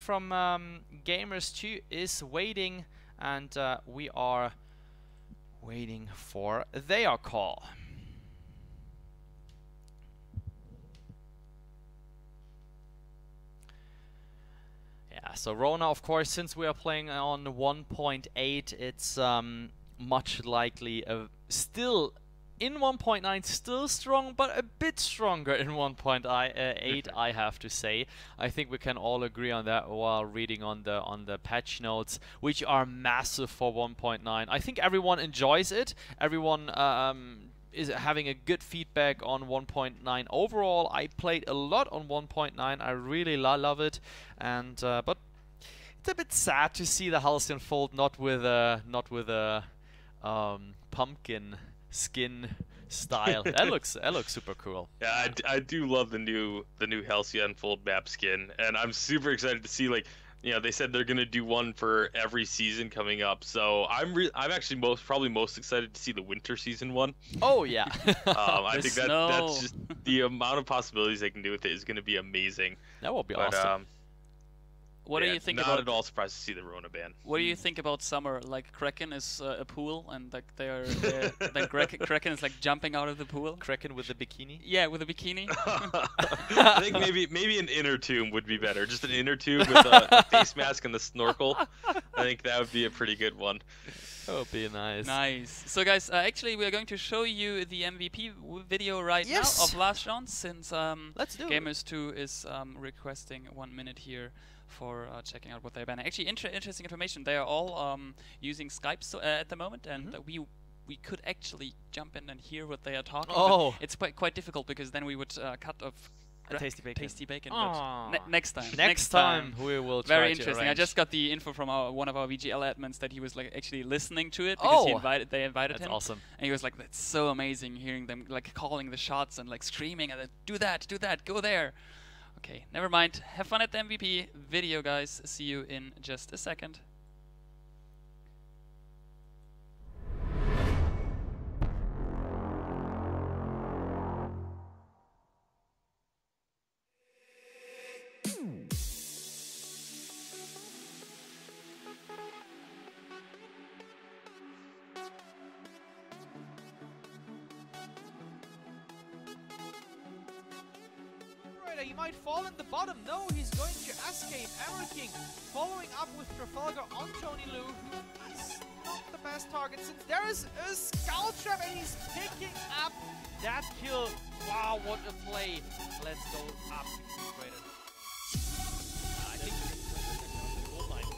from Gamers2 is waiting, and we are waiting for their call. Yeah, so Rona, of course, since we are playing on 1.8, it's much likely still in 1.9, still strong, but a bit stronger in 1.8, I have to say. I think we can all agree on that while reading on the patch notes, which are massive for 1.9. I think everyone enjoys it. Everyone is having a good feedback on 1.9 overall. I played a lot on 1.9. I really love it, and but it's a bit sad to see the Halcyon Fold not with a pumpkin skin style. that looks super cool. Yeah, I do love the new Halcyon Fold map skin, and I'm super excited to see, like, you know, they said they're gonna do one for every season coming up. So I'm actually probably most excited to see the winter season one. Oh yeah. I think that's just the amount of possibilities they can do with it is gonna be amazing. That will be awesome. What do you think about? Not at all surprised to see the Rona ban. What do you think about summer? Like Kraken is a pool, and like then Kraken is like jumping out of the pool. Kraken with the bikini. Yeah, with a bikini. I think maybe an inner tube would be better. Just an inner tube with a face mask and the snorkel. I think that would be a pretty good one. That would be nice. Nice. So guys, actually we are going to show you the MVP video right now of last round, since Gamers2 is requesting 1 minute here for checking out what they're banning. Actually, interesting information. They are all using Skype at the moment, and we could actually jump in and hear what they are talking. Oh, it's quite difficult, because then we would cut off tasty bacon. But next time. Next time we will try Very to interesting. arrange. I just got the info from one of our VGL admins that he was like actually listening to it, because they invited him. That's awesome. And he was like, "That's so amazing hearing them like calling the shots and like screaming and do that, go there." Okay, never mind. Have fun at the MVP video, guys. See you in just a second. He might fall in the bottom. No, he's going to escape. King following up with Trafalgar on Tony Lu, who is not the best target, since there is a Skull Trap and he's picking up that kill. Wow, what a play. Let's go up. I think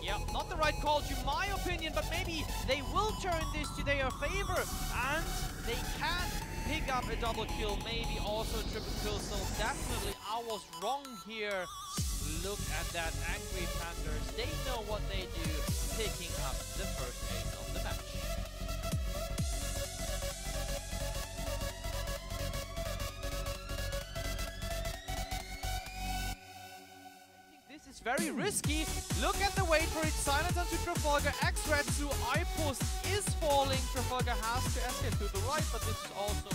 yeah, not the right call to my opinion, but maybe they will turn this to their favor, and they can pick up a double kill, maybe also a triple kill. So definitely I was wrong here. Look at that Angry Panthers. They know what they do, picking up the first ace of the match. This is very risky. Look at the wait for it. Silence onto Trafalgar. X-Retsu. I-Post is falling. Trafalgar has to escape to the right, but this is also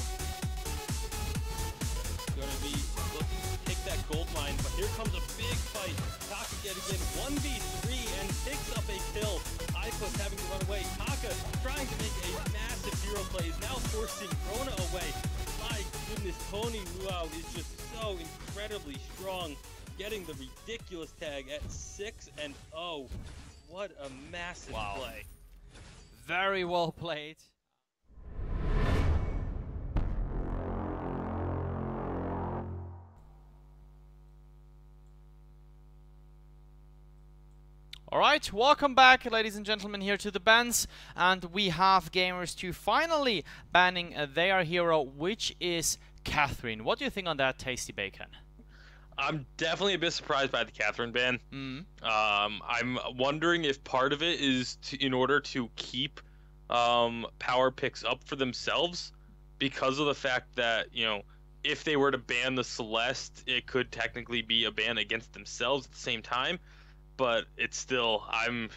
going to be looking to take that gold line, but here comes a big fight. Taka yet again 1v3 and picks up a kill. I-Post having to run away. Taka trying to make a massive hero play, is now forcing Rona away. My goodness, Tony Luau is just so incredibly strong, getting the ridiculous tag at 6-0. What a massive play. Very well played. Alright, welcome back, ladies and gentlemen, here to the bans, and we have Gamers2 finally banning their hero, which is Catherine. What do you think on that, Tasty Bacon? I'm definitely a bit surprised by the Catherine ban. I'm wondering if part of it is in order to keep power picks up for themselves, because of the fact that, you know, if they were to ban the Celeste, it could technically be a ban against themselves at the same time. But it's still, I'm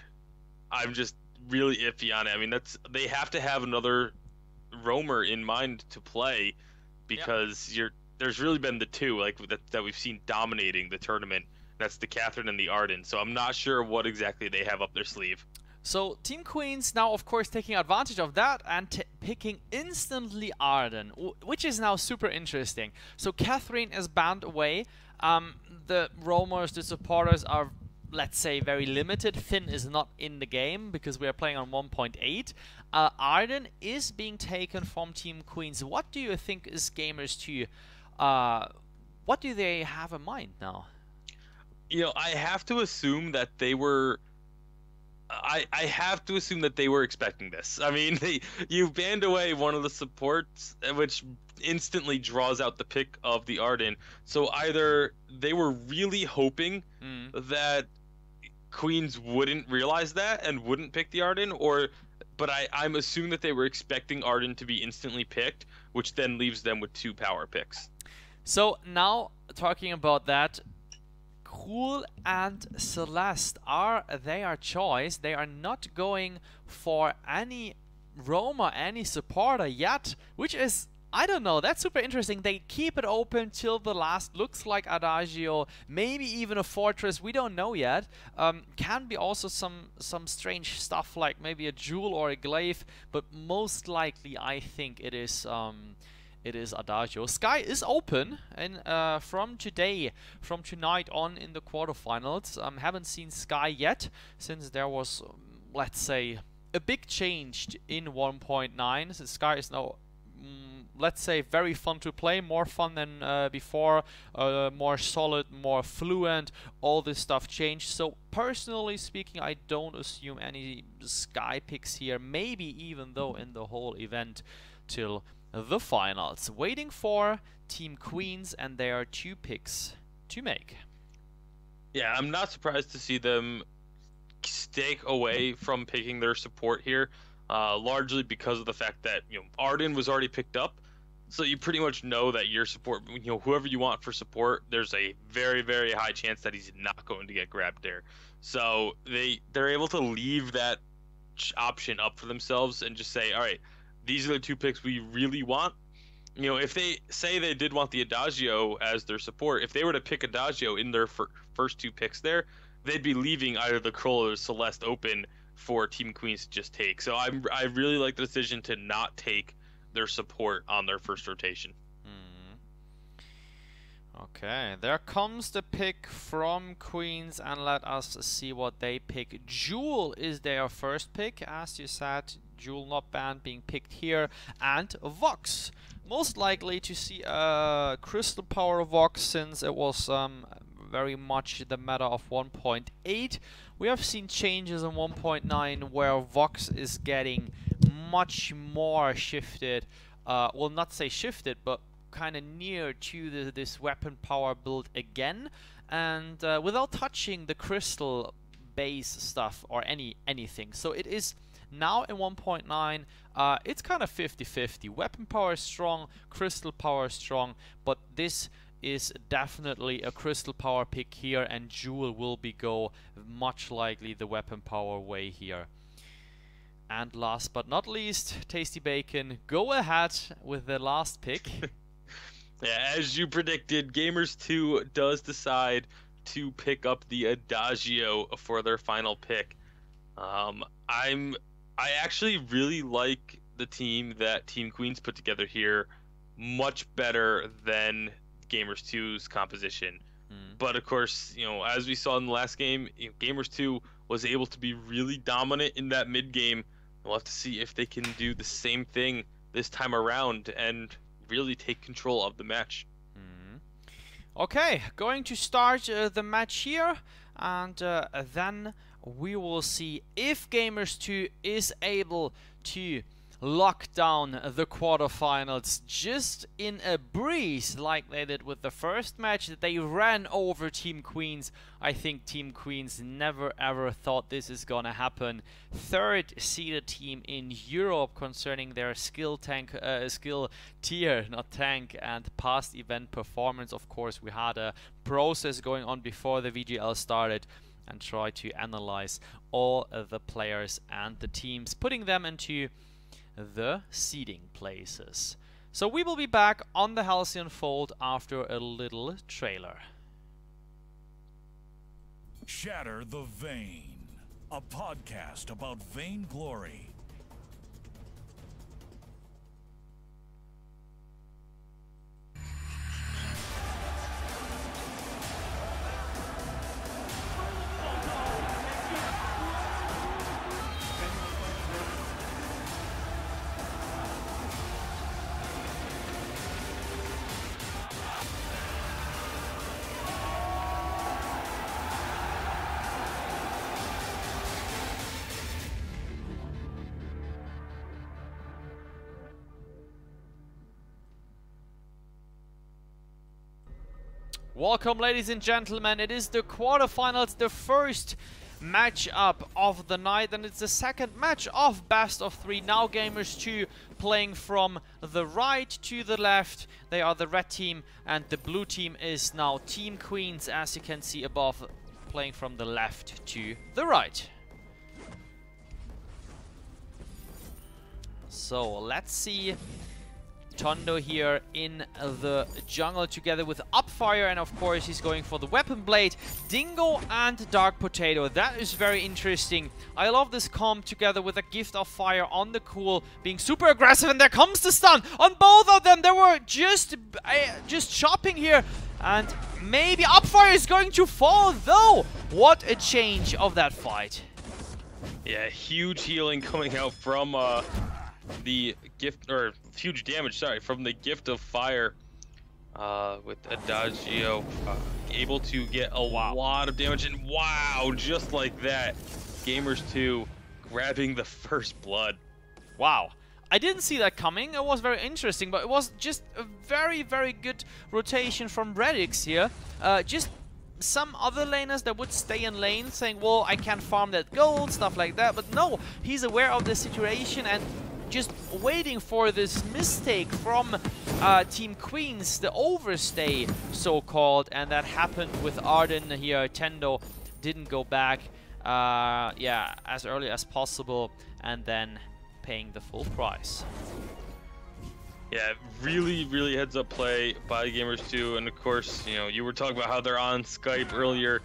just really iffy on it. I mean, they have to have another roamer in mind to play, because there's really been the two like that we've seen dominating the tournament That's the Catherine and the Arden. So I'm not sure what exactly they have up their sleeve. So TeamQueens now, of course, taking advantage of that and picking instantly Arden, which is now super interesting. So Catherine is banned away. The roamers, the supporters are, let's say, very limited. Finn is not in the game because we are playing on 1.8. Arden is being taken from TeamQueens. What do you think is Gamers2? What do they have in mind now? You know, I have to assume that they were... I have to assume that they were expecting this. I mean, you banned away one of the supports, which instantly draws out the pick of the Arden. So either they were really hoping that Queens wouldn't realize that and wouldn't pick the Arden, but I'm assuming that they were expecting Arden to be instantly picked, which then leaves them with 2 power picks. So now, talking about that, Cool and Celeste are their choice. They are not going for any roamer, any supporter yet, which is, I don't know, that's super interesting. They keep it open till the last. Looks like Adagio, maybe even a Fortress, we don't know yet. Can be also some strange stuff like maybe a Jewel or a Glaive, but most likely I think it is Adagio. Sky is open, and from tonight on in the quarterfinals. Haven't seen Sky yet, since there was, let's say, a big change in 1.9. So Sky is now, let's say, very fun to play, more fun than before, more solid, more fluent, all this stuff changed. So personally speaking, I don't assume any Sky picks here, maybe even though in the whole event till the finals. Waiting for TeamQueens and their 2 picks to make. Yeah, I'm not surprised to see them stake away from picking their support here, largely because of the fact that, you know, Arden was already picked up, so you pretty much know that your support, you know, whoever you want for support, there's a very, very high chance that he's not going to get grabbed there. So they're able to leave that option up for themselves and just say, all right, these are the 2 picks we really want. You know, if they say they did want the Adagio as their support, if they were to pick Adagio in their first 2 picks there, they'd be leaving either the Kroll or the Celeste open for TeamQueens to just take. So I really like the decision to not take their support on their first rotation. Okay, there comes the pick from Queens, and let us see what they pick. Jewel is their first pick, as you said. Jewel not banned, being picked here, and Vox. Most likely to see a Crystal Power Vox, since it was very much the meta of 1.8. We have seen changes in 1.9 where Vox is getting much more shifted. Well, not say shifted, but kind of near to this weapon power build again, and without touching the crystal base stuff or anything. So it is now in 1.9, it's kind of 50-50. Weapon power is strong, crystal power is strong, but this is definitely a crystal power pick here, and Jewel will go much likely the weapon power way here. And last but not least, Tasty Bacon, go ahead with the last pick. Yeah, as you predicted, Gamers2 does decide to pick up the Adagio for their final pick. I actually really like the team that TeamQueens put together here, much better than Gamers2's composition. But of course, you know, as we saw in the last game, you know, Gamers2 was able to be really dominant in that mid game. We'll have to see if they can do the same thing this time around and really take control of the match. Okay, going to start the match here, and then we will see if Gamers2 is able to lock down the quarterfinals just in a breeze like they did with the first match. They ran over TeamQueens. I think TeamQueens never ever thought this is gonna happen. 3rd seeded team in Europe concerning their skill tier, not tank, and past event performance. Of course, we had a process going on before the VGL started and try to analyze all the players and the teams, putting them into the seeding places. So we will be back on the Halcyon Fold after a little trailer. Shatter the Vain, a podcast about vainglory. Welcome, ladies and gentlemen. It is the quarterfinals, the first matchup of the night, and it's the second match of best of 3. Now Gamers2 playing from the right to the left. They are the red team, and the blue team is now TeamQueens, as you can see above, playing from the left to the right. So let's see Tondo here in the jungle together with Upfire, and of course he's going for the Weapon Blade, Dingo and Dark Potato. That is very interesting. I love this comp together with a Gift of Fire on the cool, being super aggressive, and there comes the stun on both of them. They were just chopping here, and maybe Upfire is going to fall though. What a change of that fight. Yeah, huge healing coming out from the gift, or huge damage, sorry, from the Gift of Fire with Adagio, able to get a lot of damage, and wow, just like that, Gamers2 grabbing the first blood. Wow. I didn't see that coming. It was very interesting, but it was just a very, very good rotation from Radix here. Just some other laners that would stay in lane saying, well, I can farm that gold, stuff like that, but no, he's aware of the situation and just waiting for this mistake from TeamQueens, the overstay so-called, and that happened with Arden here. Tendo didn't go back yeah, as early as possible, and then paying the full price. Yeah, really heads up play by Gamers2, and of course, you know, you were talking about how they're on Skype earlier.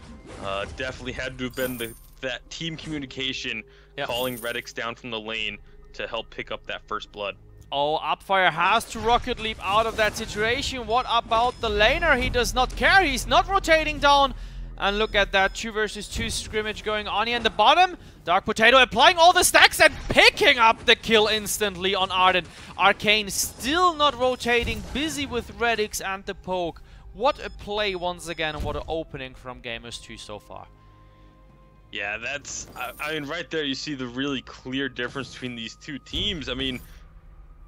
Definitely had to have been that team communication, calling Redix down from the lane to help pick up that first blood. Oh, Upfire has to rocket leap out of that situation. What about the laner? He does not care. He's not rotating down. And look at that 2 versus 2 scrimmage going on here in the bottom. Dark Potato applying all the stacks and picking up the kill instantly on Arden. Arcane still not rotating, busy with Redix and the poke. What a play once again, and what an opening from Gamers2 so far. Yeah, that's, I mean, right there you see the really clear difference between these two teams. I mean,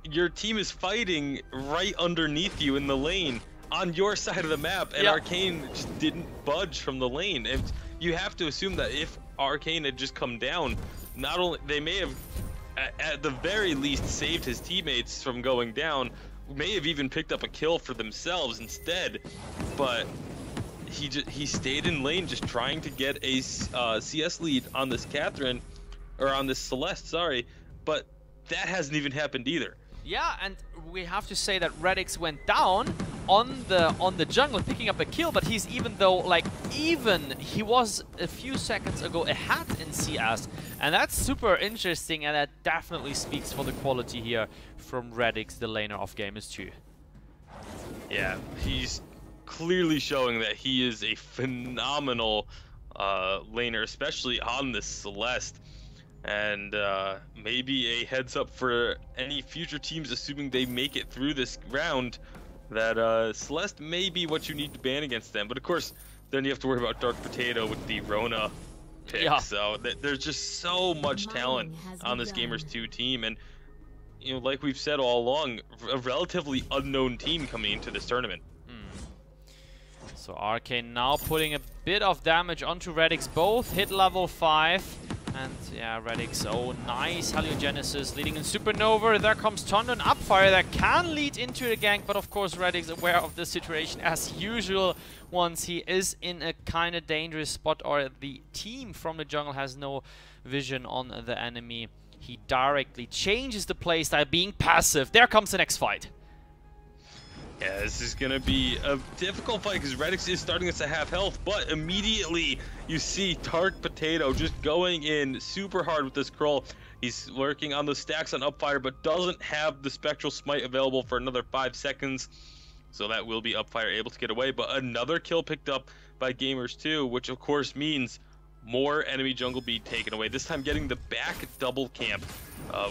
your team is fighting right underneath you in the lane on your side of the map, and Arcane just didn't budge from the lane. And you have to assume that if Arcane had just come down, not only they may have at the very least saved his teammates from going down, may have even picked up a kill for themselves instead, but he stayed in lane just trying to get a CS lead on this Catherine, or on this Celeste, sorry, but that hasn't even happened either. Yeah, and we have to say that Radix went down on the jungle, picking up a kill, but he's he was a few seconds ago ahead in CS, and that's super interesting, and that definitely speaks for the quality here from Radix, the laner of Gamers2. Yeah, he's clearly showing that he is a phenomenal laner, especially on this Celeste. And maybe a heads up for any future teams, assuming they make it through this round, that Celeste may be what you need to ban against them. But of course, then you have to worry about Dark Potato with the Rona pick. Yeah. So there's just so much talent on this Gamers2 team. And, you know, like we've said all along, a relatively unknown team coming into this tournament. So Arcane now putting a bit of damage onto Radix, both hit level 5. And yeah, Radix, oh nice Haliogenesis leading in Supernova. There comes Tondo and Upfire that can lead into the gank, but of course Radix aware of the situation as usual. Once he is in a kind of dangerous spot, or the team from the jungle has no vision on the enemy, he directly changes the playstyle, being passive. There comes the next fight. Yeah, this is going to be a difficult fight because Redix is starting us at half health, but immediately you see Dark Potato just going in super hard with this Krull. He's working on the stacks on Upfire, but doesn't have the Spectral Smite available for another 5 seconds. So that will be Upfire able to get away, but another kill picked up by Gamers2, which of course means more enemy jungle being taken away. This time getting the back double camp,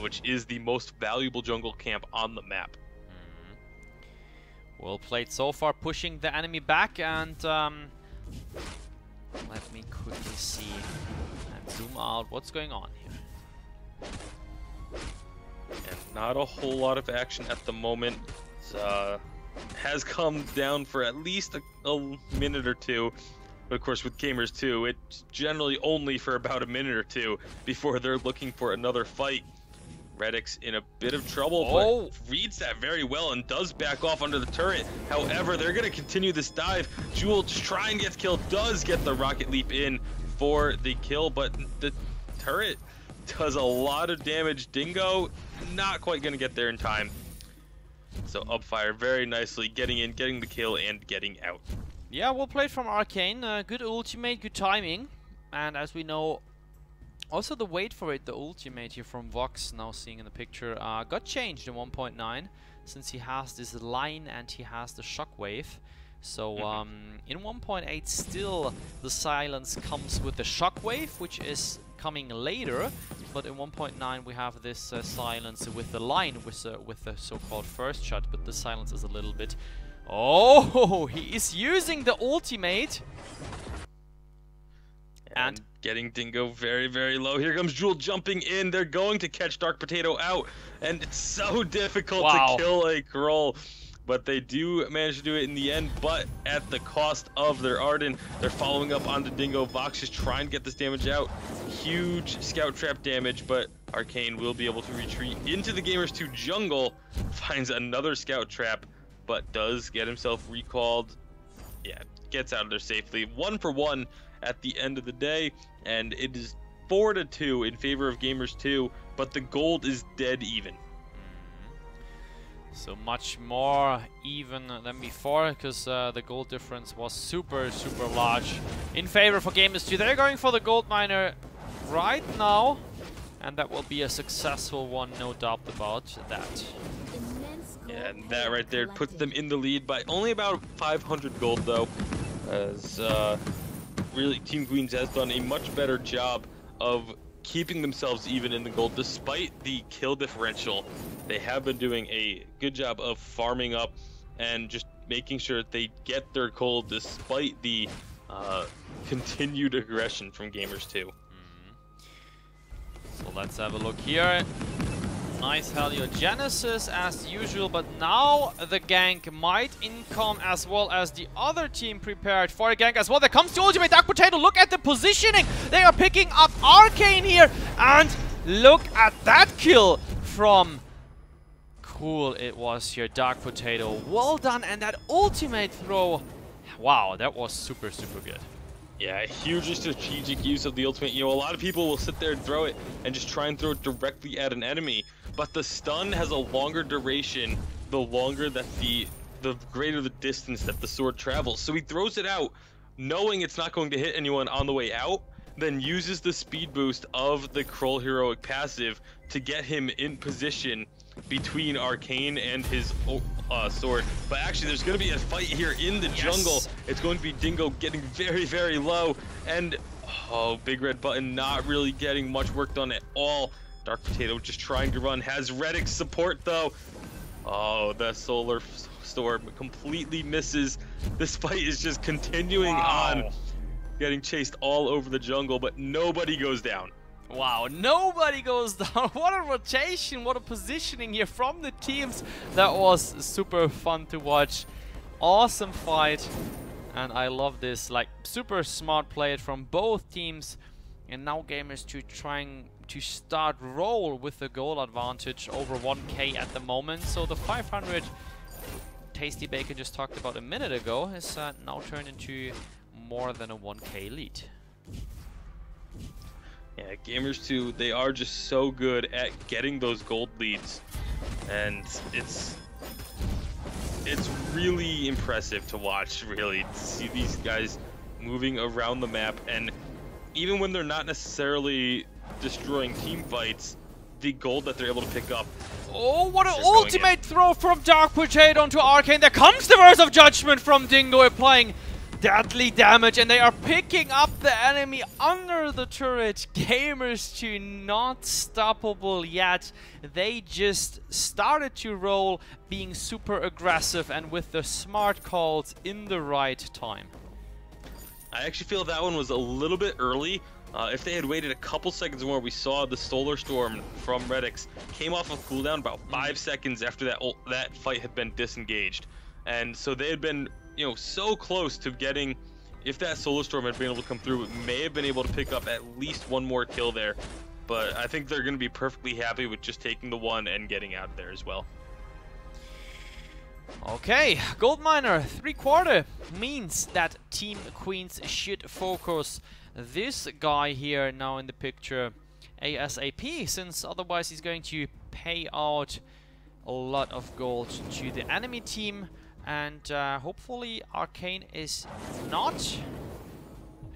which is the most valuable jungle camp on the map. Well played so far, pushing the enemy back, and let me quickly see and zoom out what's going on here. And not a whole lot of action at the moment. Has come down for at least a minute or two. But of course with Gamers2, it's generally only for about a minute or two before they're looking for another fight. Redix in a bit of trouble, but reads that very well and does back off under the turret. However, they're going to continue this dive. Jewel trying to get killed, does get the rocket leap in for the kill, but the turret does a lot of damage. Dingo not quite going to get there in time. So Upfire very nicely getting in, getting the kill, and getting out. Yeah, well played from Arcane. Good ultimate, good timing. And as we know, also the wait for it, the ultimate here from Vox, now seeing in the picture, got changed in 1.9 since he has this line and he has the shockwave. So in 1.8 still the silence comes with the shockwave, which is coming later, but in 1.9 we have this silence with the line, with the so-called first shot, but the silence is a little bit... Oh, he is using the ultimate! And getting Dingo very, very low. Here comes Jewel jumping in. They're going to catch Dark Potato out, and it's so difficult to kill a Krull. But they do manage to do it in the end, but at the cost of their Arden. They're following up onto Dingo. Vox is trying to get this damage out. Huge scout trap damage, but Arcane will be able to retreat into the Gamers2 jungle. Finds another scout trap, but does get himself recalled. Yeah, gets out of there safely. 1 for 1 at the end of the day, and it is 4-2 in favor of Gamers2, but the gold is dead even. So much more even than before, because the gold difference was super large in favor for Gamers2. They're going for the gold miner right now, and that will be a successful one, no doubt about that. Yeah, and that right there puts them in the lead by only about 500 gold, though, as really TeamQueens has done a much better job of keeping themselves even in the gold despite the kill differential. They have been doing a good job of farming up and just making sure that they get their gold despite the continued aggression from Gamers2. So let's have a look here. Nice Heliogenesis as usual, but now the gank might income as well as the other team prepared for a gank as well. There comes the ultimate Dark Potato. Look at the positioning. They are picking up Arcane here, and look at that kill from... Cool it was here, Dark Potato. Well done, and that ultimate throw. Wow, that was super good. Yeah, huge strategic use of the ultimate. You know, a lot of people will sit there and throw it and just try and throw it directly at an enemy. But the stun has a longer duration, the longer that the greater the distance that the sword travels. So he throws it out, knowing it's not going to hit anyone on the way out, then uses the speed boost of the Krull heroic passive to get him in position between Arcane and his sword. But actually there's going to be a fight here in the jungle. It's going to be Dingo getting very low, and Big Red Button not really getting much work done at all. Dark Potato just trying to run, has Redix support though. Oh, the Solar Storm completely misses. This fight is just continuing on, getting chased all over the jungle, but nobody goes down. Wow, nobody goes down. What a rotation, what a positioning here from the teams. That was super fun to watch. Awesome fight, and I love this, like, super smart play from both teams. And now Gamers2 trying to start roll with the goal advantage over 1k at the moment. So the 500 Tasty Bacon just talked about a minute ago is now turned into more than a 1k lead. Yeah, Gamers2, they are just so good at getting those gold leads, and it's it's really impressive to watch, really, to see these guys moving around the map, and even when they're not necessarily destroying team fights, the gold that they're able to pick up. Oh, what an ultimate throw from Dark Potato onto Arcane. There comes the Verse of Judgment from Dingo, applying deadly damage, and they are picking up the enemy under the turret. Gamers2 not stoppable yet. They just started to roll, being super aggressive and with the smart calls in the right time. I actually feel that one was a little bit early. If they had waited a couple seconds more, we saw the Solar Storm from Redix came off of cooldown about 5 seconds after that fight had been disengaged. And so they had been, you know, so close to getting, if that Solar Storm had been able to come through, it may have been able to pick up at least one more kill there. But I think they're going to be perfectly happy with just taking the one and getting out of there as well. Okay, Gold Miner 3/4 means that TeamQueens should focus this guy here now in the picture ASAP, since otherwise he's going to pay out a lot of gold to the enemy team, and hopefully Arcane is not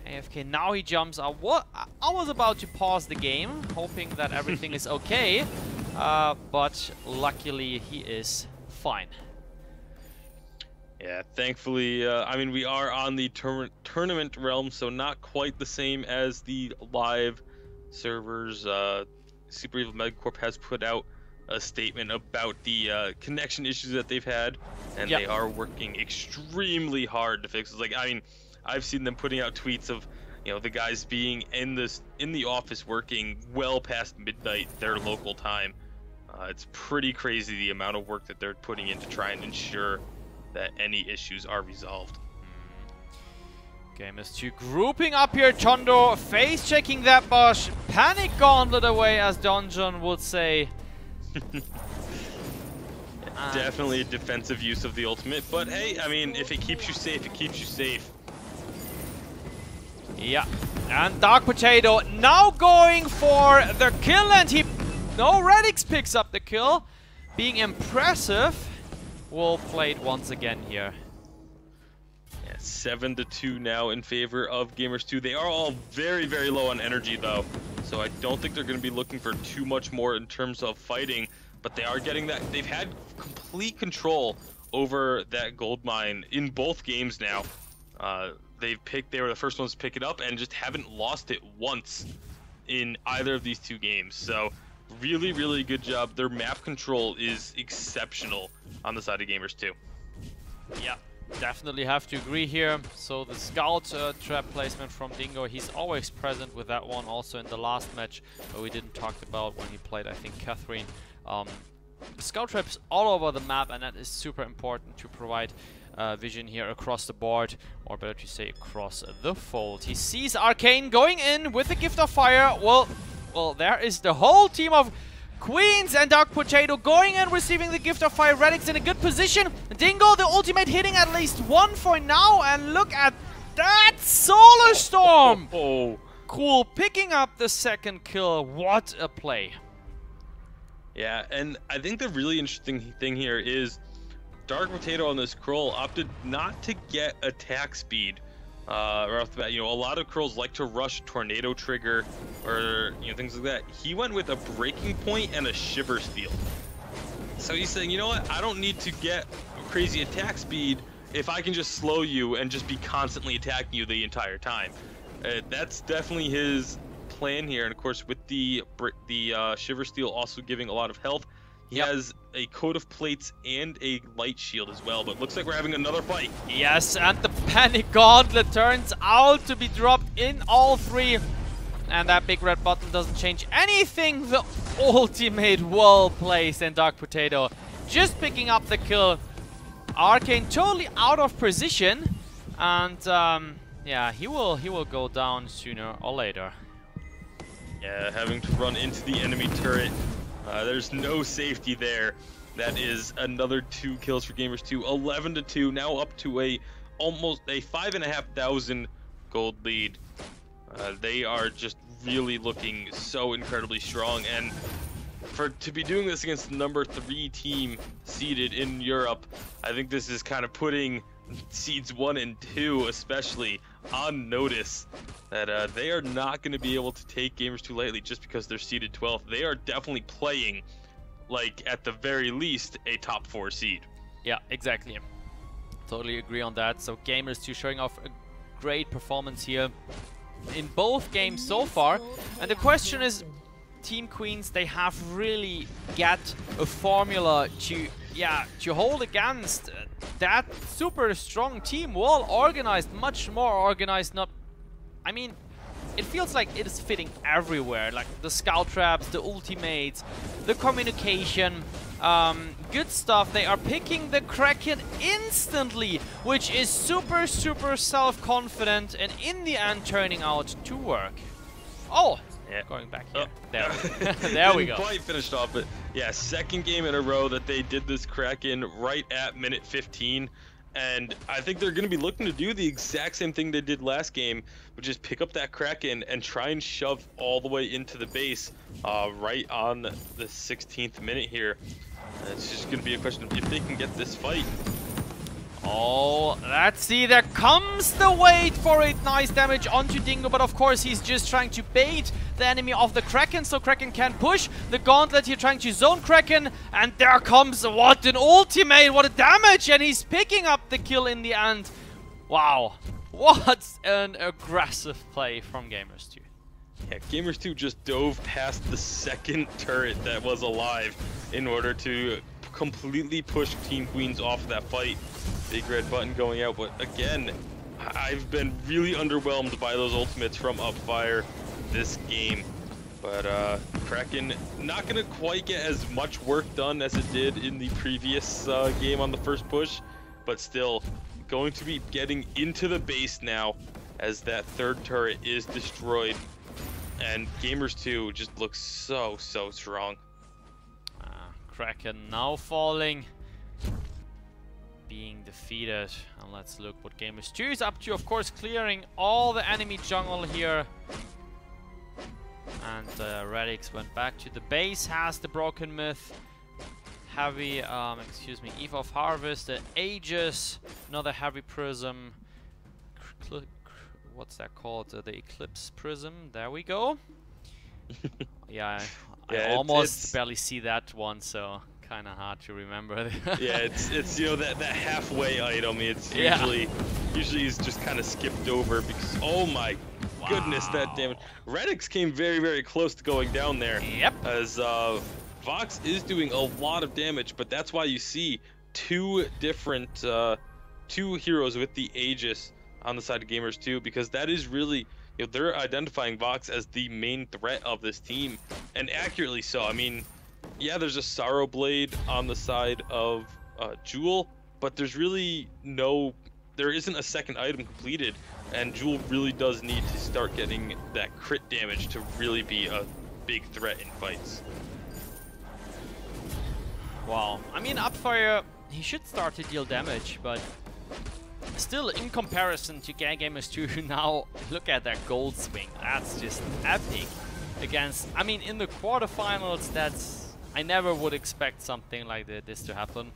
AFK. Now he jumps out. What? I was about to pause the game, hoping that everything is okay, but luckily he is fine. Yeah, thankfully, I mean, we are on the tournament realm, so not quite the same as the live servers. Super Evil Megacorp has put out a statement about the connection issues that they've had, and they are working extremely hard to fix it. Like, I mean, I've seen them putting out tweets of, you know, the guys being in the office working well past midnight their local time. It's pretty crazy the amount of work that they're putting in to try and ensure that any issues are resolved. Gamers2 grouping up here. Chondo face checking that Bosch. Panic gauntlet away, as Donjon would say. Definitely a defensive use of the ultimate, but hey, I mean, if it keeps you safe, it keeps you safe. Yeah, and Dark Potato now going for the kill, and Redix picks up the kill, being impressive. Well played once again here. Yeah, 7-2 now in favor of Gamers2. They are all very, very low on energy though, so I don't think they're going to be looking for too much more in terms of fighting, but they are getting that. They've had complete control over that gold mine in both games now. They were the first ones to pick it up and just haven't lost it once in either of these two games. So really, really good job. Their map control is exceptional on the side of Gamers2. Yeah, definitely have to agree here. So the scout trap placement from Dingo, he's always present with that one. Also in the last match we didn't talk about when he played, I think, Catherine. Scout traps all over the map, and that is super important to provide vision here across the board, or better to say across the fold. He sees Arcane going in with the Gift of Fire. Well, there is the whole team of Queens and Dark Potato going in, receiving the Gift of Fire. Redix in a good position. Dingo, the ultimate, hitting at least one for now. And look at that Solar Storm! Oh. Cool, picking up the second kill. What a play. Yeah, and I think the really interesting thing here is Dark Potato on this Krull opted not to get attack speed. Right off the bat, you know, a lot of Krulls like to rush Tornado Trigger or, you know, things like that. He went with a Breaking Point and a Shiver Steel. So he's saying, you know what, I don't need to get crazy attack speed if I can just slow you and just be constantly attacking you the entire time. That's definitely his plan here, and of course with the Shiver Steel also giving a lot of health. He has a coat of plates and a light shield as well, but looks like we're having another fight. Yes, and the Panic Gauntlet turns out to be dropped in all three. And that big red button doesn't change anything. The ultimate well placed, and Dark Potato just picking up the kill. Arcane totally out of position, and yeah, he will go down sooner or later. Yeah, having to run into the enemy turret. There's no safety there. That is another 2 kills for Gamers2. 11-2, now up to almost a 5,500 gold lead. They are just really looking so incredibly strong, and to be doing this against the number 3 team seeded in Europe, I think this is kind of putting seeds 1 and 2 especially on notice that they are not going to be able to take Gamers2 lightly just because they're seeded 12th. They are definitely playing, like, at the very least, a top 4 seed. Yeah, exactly. Totally agree on that. So Gamers2 showing off a great performance here in both games so far. And the question is, TeamQueens, they have really got a formula to hold against that super strong team, well organized, much more organized. I mean, it feels like it is fitting everywhere, like the scout traps, the ultimates, the communication, good stuff. They are picking the Kraken instantly, which is super self-confident, and in the end turning out to work. Oh, yeah, going back here. There we go. Didn't quite finished off, but yeah, second game in a row that they did this Kraken right at minute 15. And I think they're going to be looking to do the exact same thing they did last game, which is pick up that Kraken and try and shove all the way into the base right on the 16th minute here. It's just going to be a question of if they can get this fight. Oh, let's see, there comes the wait for it. Nice damage onto Dingo, but of course he's just trying to bait the enemy of the Kraken, so Kraken can push. The Gauntlet here trying to zone Kraken, and there comes, what an ultimate, what a damage, and he's picking up the kill in the end. Wow, what an aggressive play from Gamers2. Yeah, Gamers2 just dove past the second turret that was alive in order to completely push TeamQueens off that fight. Big red button going out, but again, I've been really underwhelmed by those ultimates from Upfire this game. But Kraken not going to quite get as much work done as it did in the previous game on the first push, but still going to be getting into the base now as that third turret is destroyed. And Gamers2 just looks so strong. Kraken now falling, being defeated. And let's look what Gamers2 is up to. Of course, clearing all the enemy jungle here. And Radix went back to the base, has the Broken Myth, Heavy, Eve of Harvest, the Aegis, another Heavy Prism. What's that called? The Eclipse Prism. There we go. Yeah, I almost barely see that one, so kind of hard to remember. Yeah, it's you know that halfway item. It's usually is just kind of skipped over because oh my goodness, that damage. Radix came very close to going down there. Yep. As Vox is doing a lot of damage, but that's why you see two heroes with the Aegis on the side of Gamers2, because that is really, you know, they're identifying Vox as the main threat of this team, and accurately so. I mean, yeah, there's a Sorrow Blade on the side of Jewel, but there's really there isn't a second item completed, and Jewel really does need to start getting that crit damage to really be a big threat in fights. Wow, I mean, Upfire, he should start to deal damage, but still, in comparison to Gamers2, now look at that gold swing. That's just epic against, I mean, in the quarterfinals, I never would expect something like this to happen.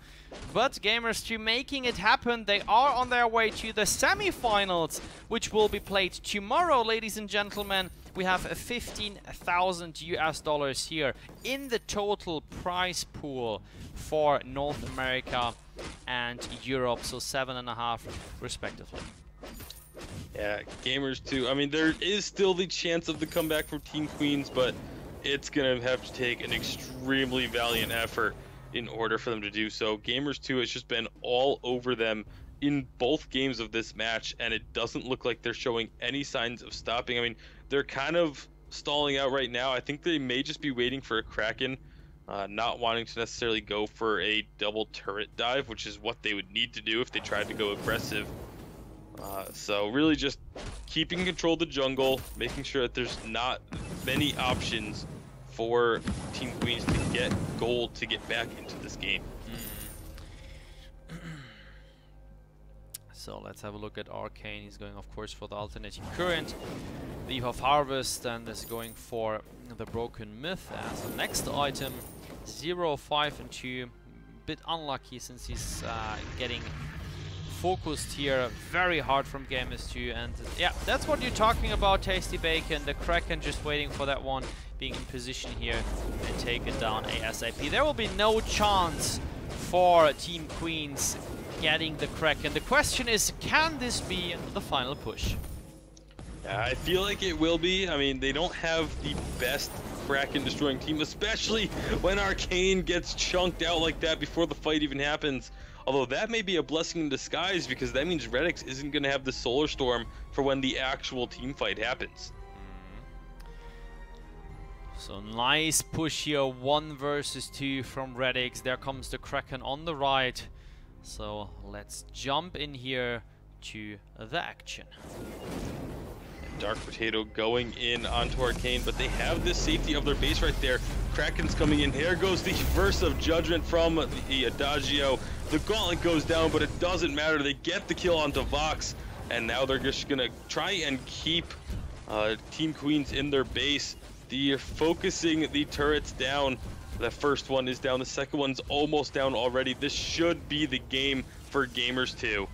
But Gamers2 making it happen. They are on their way to the semi-finals, which will be played tomorrow, ladies and gentlemen. We have a $15,000 here in the total prize pool for North America and Europe, so 7.5 respectively. Yeah, Gamers2, I mean, there is still the chance of the comeback from TeamQueens, but it's going to have to take an extremely valiant effort in order for them to do so. Gamers2 has just been all over them in both games of this match, and it doesn't look like they're showing any signs of stopping. I mean, they're kind of stalling out right now. I think they may just be waiting for a Kraken, not wanting to necessarily go for a double turret dive, which is what they would need to do if they tried to go aggressive. So really just keeping control of the jungle, making sure that there's not many options for TeamQueens to get gold to get back into this game. So let's have a look at Arcane. He's going, of course, for the alternating current. the Eve of Harvest and is going for the Broken Myth as the next item. 0, 5 and 2. Bit unlucky since he's getting focused here very hard from Gamers2, and yeah, that's what you're talking about, Tasty Bacon. The Kraken just waiting for that one, being in position here and take it down ASAP. There will be no chance for Team Queens getting the Kraken. The question is, can this be the final push? I feel like it will be. I mean, they don't have the best Kraken destroying team, especially when Arcane gets chunked out like that before the fight even happens. Although that may be a blessing in disguise, because that means Redix isn't going to have the Solar Storm for when the actual team fight happens. So nice push here, 1 versus 2 from Redix. There comes the Kraken on the right. So let's jump in here to the action. Dark Potato going in onto Arcane, but they have this safety of their base right there. Kraken's coming in. Here goes the Verse of Judgment from the Adagio. The Gauntlet goes down, but it doesn't matter. They get the kill onto Vox, and now they're just gonna try and keep Team Queens in their base. They're focusing the turrets down. The first one is down. The second one's almost down already. This should be the game for Gamers2.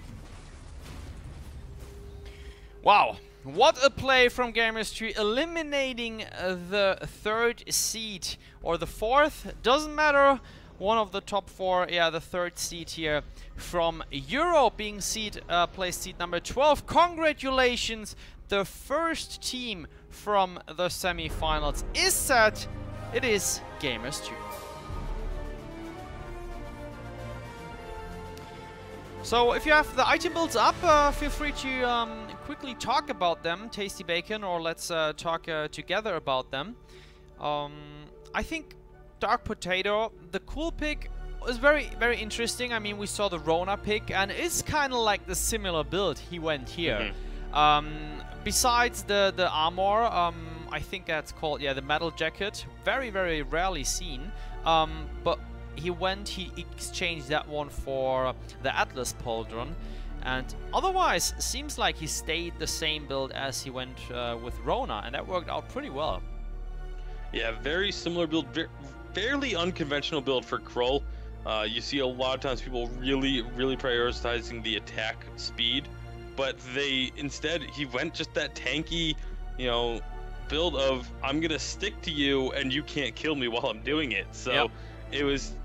Wow. What a play from Gamers2, eliminating the 3rd seed or the 4th, doesn't matter, one of the top 4, yeah, the 3rd seed here from Europe, being placed seed number 12. Congratulations, the first team from the semi-finals is set. It is Gamers2. So if you have the item builds up, feel free to quickly talk about them, Tasty Bacon, or let's talk together about them. I think Dark Potato, the cool pick, was very, very interesting. I mean, we saw the Rona pick, and it's kind of like the similar build he went here. Besides the armor, I think that's called, yeah, the metal jacket, very, very rarely seen. But he exchanged that one for the Atlas Pauldron. And otherwise, seems like he stayed the same build as he went with Rona, and that worked out pretty well. Yeah, very similar build, fairly unconventional build for Krull. You see a lot of times people really prioritizing the attack speed, but instead he went just that tanky, you know, build of I'm gonna stick to you and you can't kill me while I'm doing it. So yep.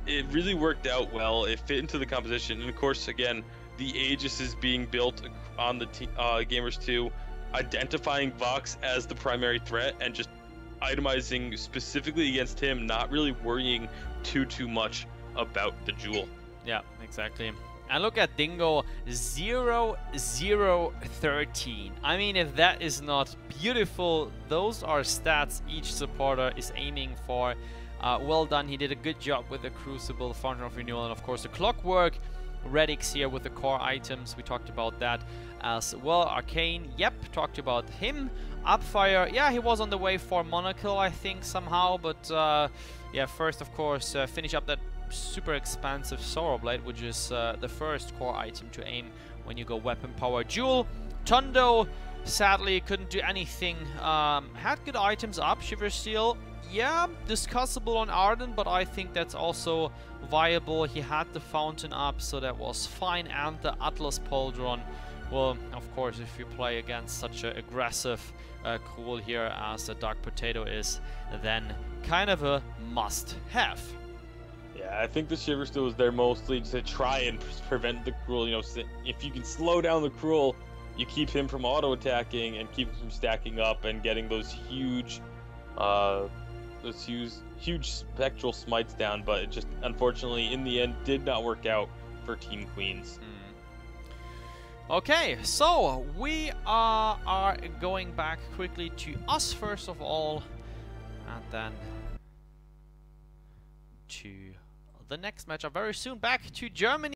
It really worked out well. It fit into the composition, and of course, again, the Aegis is being built on the Gamers2, identifying Vox as the primary threat and just itemizing specifically against him, not really worrying too much about the Jewel. Yeah, exactly. And look at Dingo, 0-0-13. I mean, if that is not beautiful, those are stats each supporter is aiming for. Well done, he did a good job with the Crucible, Fountain of Renewal, and of course the Clockwork. Redix here with the core items, we talked about that as well. Arcane, yep, talked about him. Upfire, yeah, he was on the way for Monokill, I think, somehow, but yeah, first, of course, finish up that super expansive Sorrow Blade, which is the first core item to aim when you go weapon power. Jewel, Tondo, sadly, couldn't do anything. Had good items up, Shiver Steel, yeah, discussable on Arden, but I think that's also viable. He had the Fountain up, so that was fine, and the Atlas Pauldron. Well, of course, if you play against such an aggressive Krull here as the Dark Potato is, then kind of a must-have. Yeah, I think the Shiver Steel was there mostly to try and prevent the Krull. You know, if you can slow down the Krull, you keep him from auto-attacking and keep him from stacking up and getting those huge spectral smites down, but it just unfortunately in the end did not work out for Team Queens. Okay, so we are going back quickly to us first of all, and then to the next matchup very soon. Back to Germany.